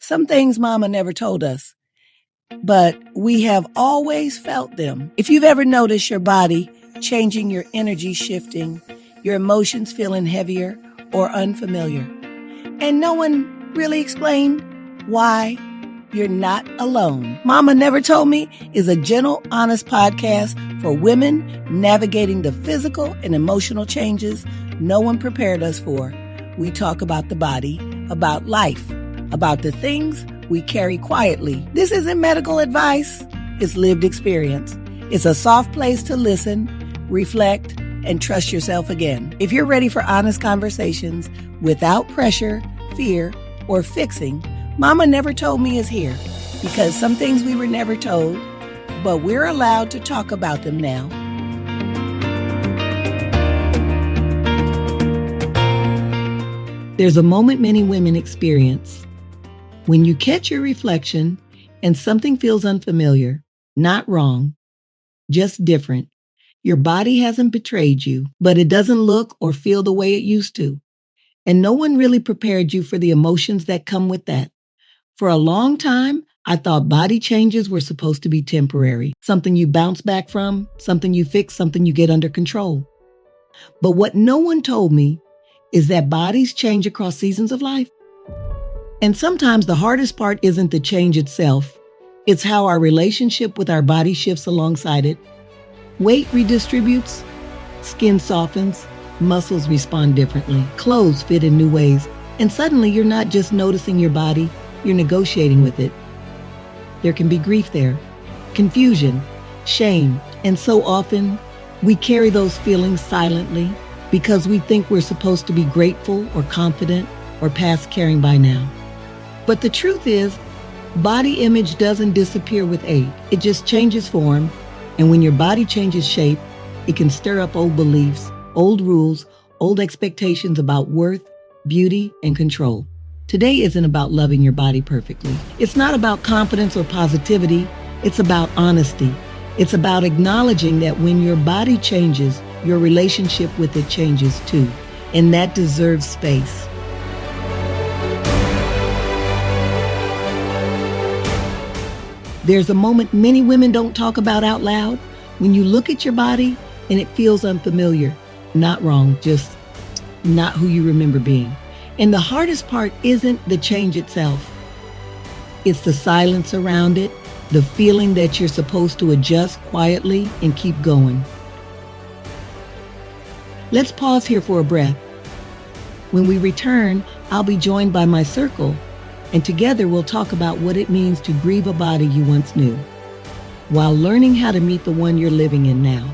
Some things Mama never told us, but we have always felt them. If you've ever noticed your body changing, your energy shifting, your emotions feeling heavier or unfamiliar, and no one really explained why, you're not alone. Mama Never Told Me is a gentle, honest podcast for women navigating the physical and emotional changes no one prepared us for. We talk about the body, about life, about the things we carry quietly. This isn't medical advice. It's lived experience. It's a soft place to listen, reflect, and trust yourself again. If you're ready for honest conversations without pressure, fear, or fixing, Mama Never Told Me is here, because some things we were never told, but we're allowed to talk about them now. There's a moment many women experience when you catch your reflection and something feels unfamiliar, not wrong, just different. Your body hasn't betrayed you, but it doesn't look or feel the way it used to. And no one really prepared you for the emotions that come with that. For a long time, I thought body changes were supposed to be temporary, something you bounce back from, something you fix, something you get under control. But what no one told me is that bodies change across seasons of life. And sometimes the hardest part isn't the change itself. It's how our relationship with our body shifts alongside it. Weight redistributes, skin softens, muscles respond differently, clothes fit in new ways, and suddenly you're not just noticing your body, you're negotiating with it. There can be grief there, confusion, shame, and so often we carry those feelings silently because we think we're supposed to be grateful or confident or past caring by now. But the truth is, body image doesn't disappear with age. It just changes form, and when your body changes shape, it can stir up old beliefs, old rules, old expectations about worth, beauty, and control. Today isn't about loving your body perfectly. It's not about confidence or positivity. It's about honesty. It's about acknowledging that when your body changes, your relationship with it changes too. And that deserves space. There's a moment many women don't talk about out loud when you look at your body and it feels unfamiliar. Not wrong, just not who you remember being. And the hardest part isn't the change itself. It's the silence around it, the feeling that you're supposed to adjust quietly and keep going. Let's pause here for a breath. When we return, I'll be joined by my circle, and together we'll talk about what it means to grieve a body you once knew, while learning how to meet the one you're living in now.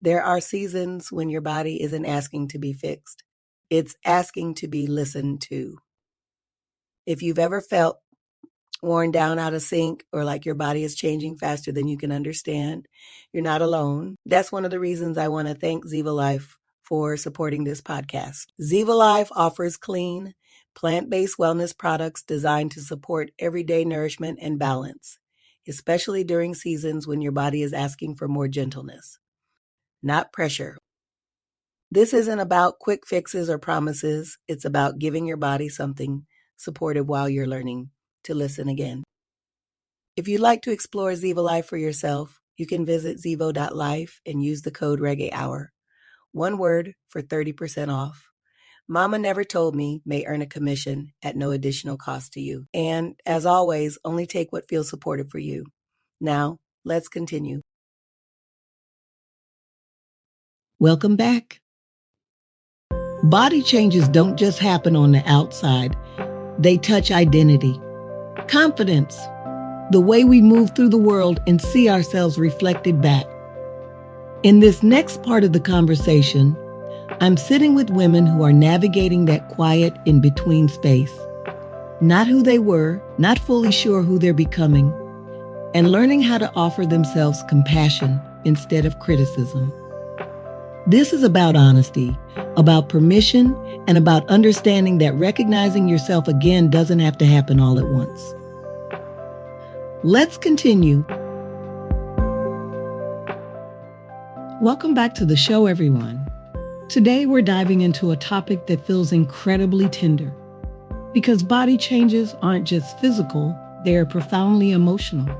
There are seasons when your body isn't asking to be fixed. It's asking to be listened to. If you've ever felt worn down, out of sync, or like your body is changing faster than you can understand, you're not alone. That's one of the reasons I want to thank Ziva Life for supporting this podcast. Ziva Life offers clean, plant-based wellness products designed to support everyday nourishment and balance, especially during seasons when your body is asking for more gentleness, not pressure. This isn't about quick fixes or promises. It's about giving your body something supportive while you're learning to listen again. If you'd like to explore Ziva Life for yourself, you can visit zivo.life and use the code Reggae Hour. One word for 30% off. Mama Never Told Me may earn a commission at no additional cost to you. And as always, only take what feels supportive for you. Now, let's continue. Welcome back. Body changes don't just happen on the outside. They touch identity, confidence, the way we move through the world and see ourselves reflected back. In this next part of the conversation, I'm sitting with women who are navigating that quiet in-between space. Not who they were, not fully sure who they're becoming, and learning how to offer themselves compassion instead of criticism. This is about honesty, about permission, and about understanding that recognizing yourself again doesn't have to happen all at once. Let's continue. Welcome back to the show, everyone. Today, we're diving into a topic that feels incredibly tender. Because body changes aren't just physical, they're profoundly emotional.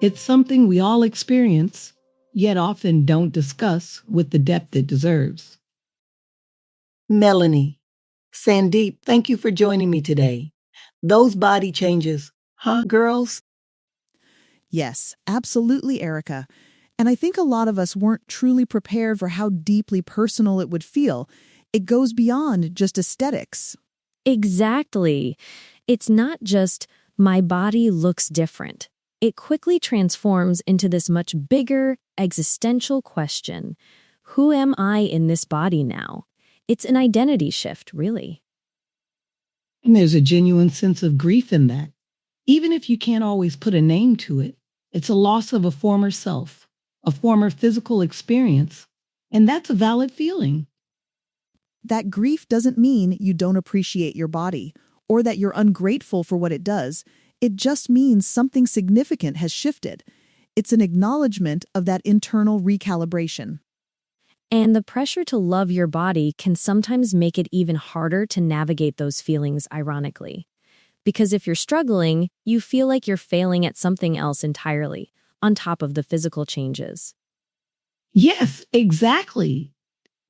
It's something we all experience, yet often don't discuss with the depth it deserves. Melanie, Sandeep, thank you for joining me today. Those body changes, huh, girls? Yes, absolutely, Errica. And I think a lot of us weren't truly prepared for how deeply personal it would feel. It goes beyond just aesthetics. Exactly. It's not just, my body looks different. It quickly transforms into this much bigger, existential question. Who am I in this body now? It's an identity shift, really. And there's a genuine sense of grief in that. Even if you can't always put a name to it, it's a loss of a former self, a former physical experience, and that's a valid feeling. That grief doesn't mean you don't appreciate your body or that you're ungrateful for what it does. It just means something significant has shifted. It's an acknowledgement of that internal recalibration. And the pressure to love your body can sometimes make it even harder to navigate those feelings, ironically. Because if you're struggling, you feel like you're failing at something else entirely, on top of the physical changes. Yes, exactly.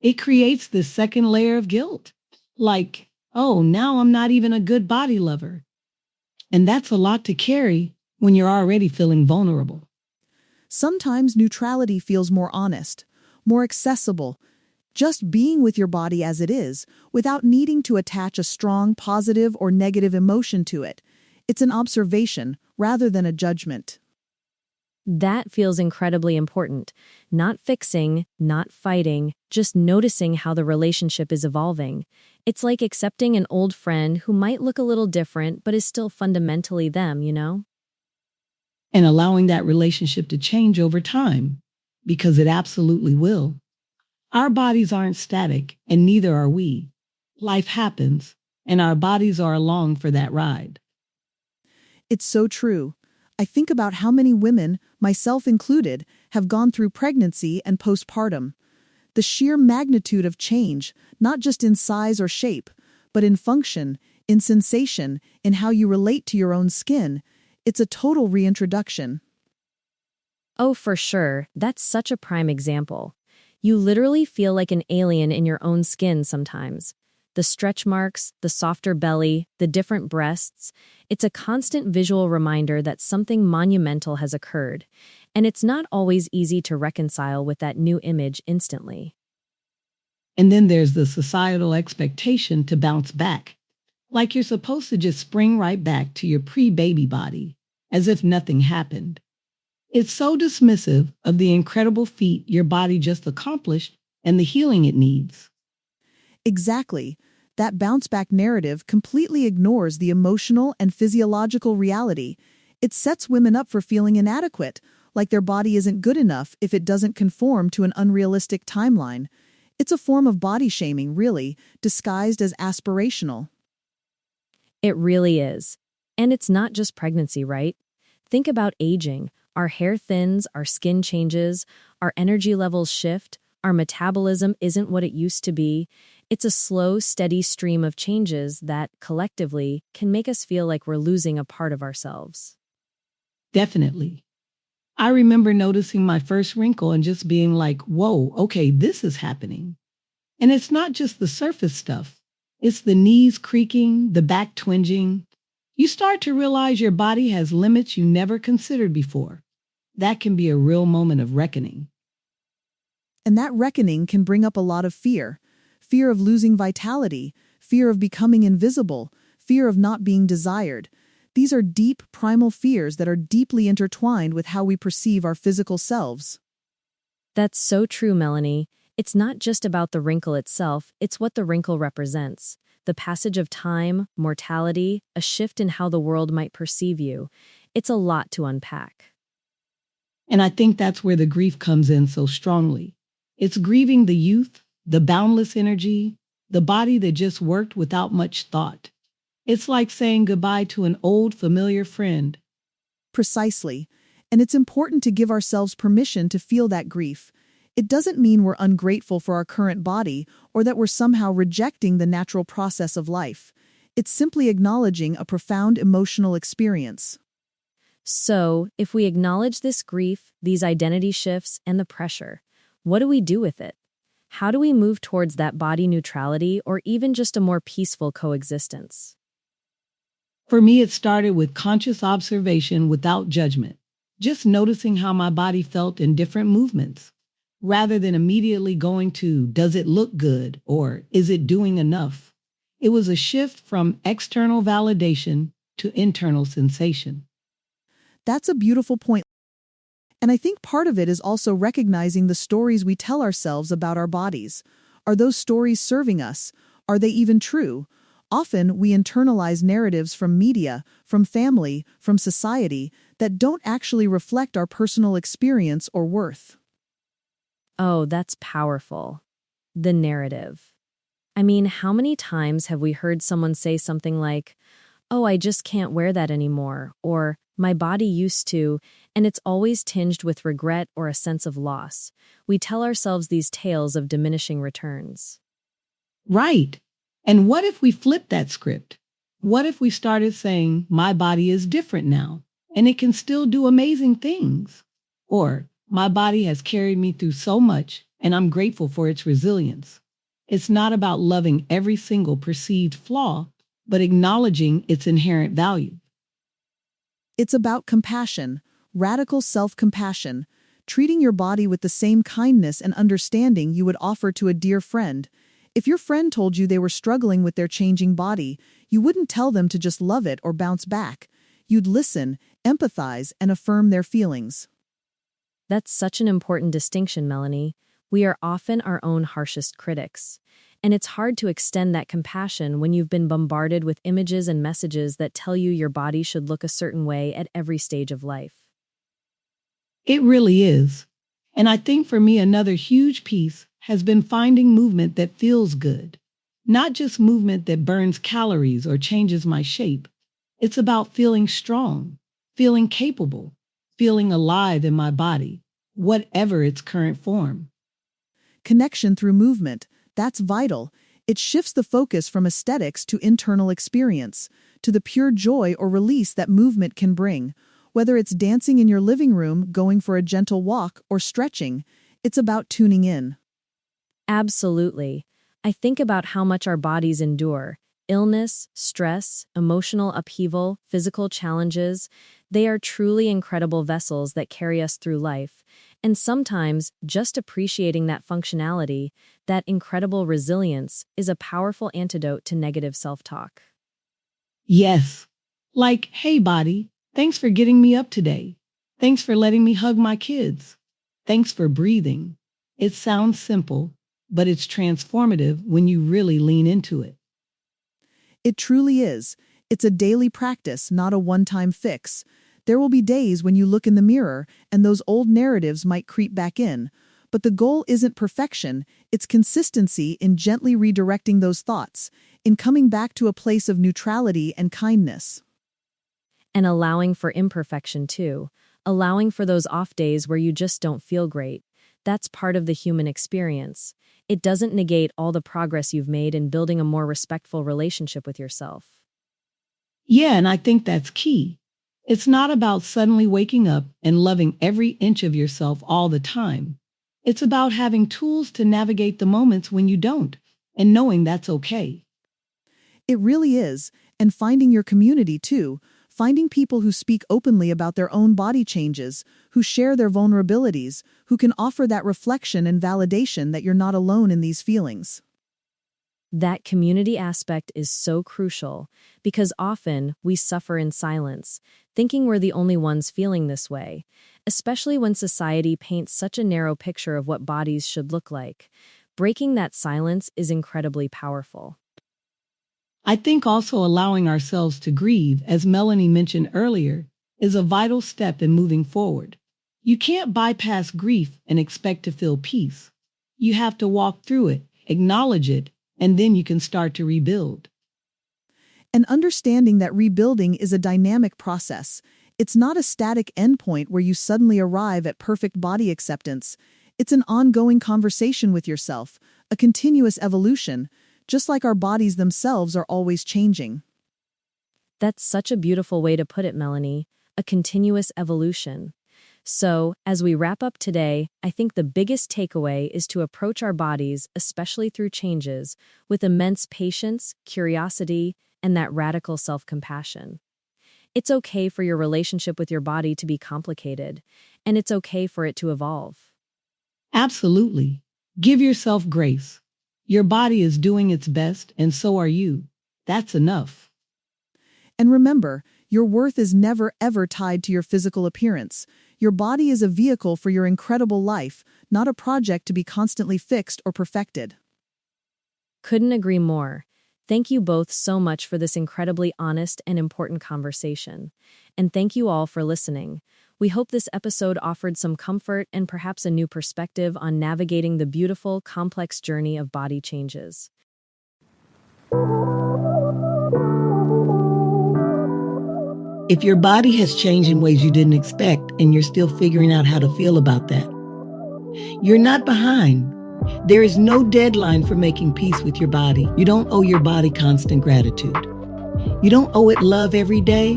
It creates this second layer of guilt. Like, oh, now I'm not even a good body lover. And that's a lot to carry when you're already feeling vulnerable. Sometimes neutrality feels more honest, more accessible, just being with your body as it is, without needing to attach a strong positive or negative emotion to it. It's an observation rather than a judgment. That feels incredibly important. Not fixing, not fighting, just noticing how the relationship is evolving. It's like accepting an old friend who might look a little different but is still fundamentally them, you know? And allowing that relationship to change over time, because it absolutely will. Our bodies aren't static, and neither are we. Life happens, and our bodies are along for that ride. It's so true. I think about how many women, myself included, have gone through pregnancy and postpartum. The sheer magnitude of change, not just in size or shape, but in function, in sensation, in how you relate to your own skin. It's a total reintroduction. Oh, for sure. That's such a prime example. You literally feel like an alien in your own skin sometimes. The stretch marks, the softer belly, the different breasts. It's a constant visual reminder that something monumental has occurred. And it's not always easy to reconcile with that new image instantly. And then there's the societal expectation to bounce back, like you're supposed to just spring right back to your pre-baby body, as if nothing happened. It's so dismissive of the incredible feat your body just accomplished and the healing it needs. Exactly. That bounce-back narrative completely ignores the emotional and physiological reality. It sets women up for feeling inadequate, like their body isn't good enough if it doesn't conform to an unrealistic timeline. It's a form of body shaming, really, disguised as aspirational. It really is. And it's not just pregnancy, right? Think about aging. Our hair thins, our skin changes, our energy levels shift, our metabolism isn't what it used to be. It's a slow, steady stream of changes that, collectively, can make us feel like we're losing a part of ourselves. Definitely. I remember noticing my first wrinkle and just being like, whoa, okay, this is happening. And it's not just the surface stuff. It's the knees creaking, the back twinging. You start to realize your body has limits you never considered before. That can be a real moment of reckoning. And that reckoning can bring up a lot of fear. Fear of losing vitality, fear of becoming invisible, fear of not being desired. These are deep, primal fears that are deeply intertwined with how we perceive our physical selves. That's so true, Melanie. It's not just about the wrinkle itself, it's what the wrinkle represents. The passage of time, mortality, a shift in how the world might perceive you. It's a lot to unpack. And I think that's where the grief comes in so strongly. It's grieving the youth, the boundless energy, the body that just worked without much thought. It's like saying goodbye to an old familiar friend. Precisely. And it's important to give ourselves permission to feel that grief. It doesn't mean we're ungrateful for our current body or that we're somehow rejecting the natural process of life. It's simply acknowledging a profound emotional experience. So, if we acknowledge this grief, these identity shifts, and the pressure, what do we do with it? How do we move towards that body neutrality or even just a more peaceful coexistence? For me, it started with conscious observation without judgment, just noticing how my body felt in different movements, rather than immediately going to, does it look good or is it doing enough? It was a shift from external validation to internal sensation. That's a beautiful point. And I think part of it is also recognizing the stories we tell ourselves about our bodies. Are those stories serving us? Are they even true? Often we internalize narratives from media, from family, from society that don't actually reflect our personal experience or worth. Oh, that's powerful. The narrative. I mean, how many times have we heard someone say something like, "Oh, I just can't wear that anymore," or "My body used to," and it's always tinged with regret or a sense of loss. We tell ourselves these tales of diminishing returns. Right. And what if we flipped that script? What if we started saying, my body is different now, and it can still do amazing things? Or, my body has carried me through so much, and I'm grateful for its resilience. It's not about loving every single perceived flaw, but acknowledging its inherent value. It's about compassion, radical self-compassion, treating your body with the same kindness and understanding you would offer to a dear friend. If your friend told you they were struggling with their changing body, you wouldn't tell them to just love it or bounce back. You'd listen, empathize, and affirm their feelings. That's such an important distinction, Melanie. We are often our own harshest critics. And it's hard to extend that compassion when you've been bombarded with images and messages that tell you your body should look a certain way at every stage of life. It really is. And I think for me, another huge piece has been finding movement that feels good. Not just movement that burns calories or changes my shape. It's about feeling strong, feeling capable, feeling alive in my body, whatever its current form. Connection through movement, that's vital. It shifts the focus from aesthetics to internal experience, to the pure joy or release that movement can bring. Whether it's dancing in your living room, going for a gentle walk, or stretching, it's about tuning in. Absolutely. I think about how much our bodies endure. Illness, stress, emotional upheaval, physical challenges. They are truly incredible vessels that carry us through life. And sometimes, just appreciating that functionality, that incredible resilience, is a powerful antidote to negative self-talk. Yes. Like, hey body, thanks for getting me up today. Thanks for letting me hug my kids. Thanks for breathing. It sounds simple, but it's transformative when you really lean into it. It truly is. It's a daily practice, not a one-time fix. There will be days when you look in the mirror and those old narratives might creep back in. But the goal isn't perfection, it's consistency in gently redirecting those thoughts, in coming back to a place of neutrality and kindness. And allowing for imperfection too. Allowing for those off days where you just don't feel great. That's part of the human experience. It doesn't negate all the progress you've made in building a more respectful relationship with yourself. Yeah, and I think that's key. It's not about suddenly waking up and loving every inch of yourself all the time. It's about having tools to navigate the moments when you don't, and knowing that's okay. It really is, and finding your community too. Finding people who speak openly about their own body changes, who share their vulnerabilities, who can offer that reflection and validation that you're not alone in these feelings. That community aspect is so crucial because often we suffer in silence, thinking we're the only ones feeling this way, especially when society paints such a narrow picture of what bodies should look like. Breaking that silence is incredibly powerful. I think also allowing ourselves to grieve, as Melanie mentioned earlier, is a vital step in moving forward. You can't bypass grief and expect to feel peace. You have to walk through it, acknowledge it, and then you can start to rebuild. And understanding that rebuilding is a dynamic process. It's not a static endpoint where you suddenly arrive at perfect body acceptance. It's an ongoing conversation with yourself, a continuous evolution, just like our bodies themselves are always changing. That's such a beautiful way to put it, Melanie. A continuous evolution. So, as we wrap up today, I think the biggest takeaway is to approach our bodies, especially through changes, with immense patience, curiosity, and that radical self-compassion. It's okay for your relationship with your body to be complicated, and it's okay for it to evolve. Absolutely. Give yourself grace. Your body is doing its best, and so are you. That's enough. And remember, your worth is never ever tied to your physical appearance. Your body is a vehicle for your incredible life, not a project to be constantly fixed or perfected. Couldn't agree more. Thank you both so much for this incredibly honest and important conversation. And thank you all for listening. We hope this episode offered some comfort and perhaps a new perspective on navigating the beautiful, complex journey of body changes. If your body has changed in ways you didn't expect and you're still figuring out how to feel about that, you're not behind. There is no deadline for making peace with your body. You don't owe your body constant gratitude. You don't owe it love every day.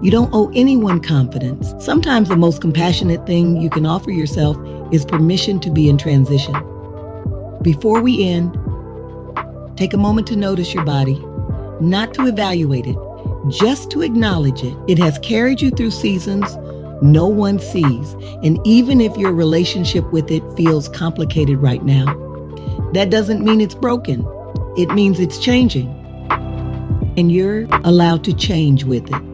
You don't owe anyone confidence. Sometimes the most compassionate thing you can offer yourself is permission to be in transition. Before we end, take a moment to notice your body, not to evaluate it, just to acknowledge it. It has carried you through seasons no one sees, and even if your relationship with it feels complicated right now, that doesn't mean it's broken. It means it's changing, and you're allowed to change with it.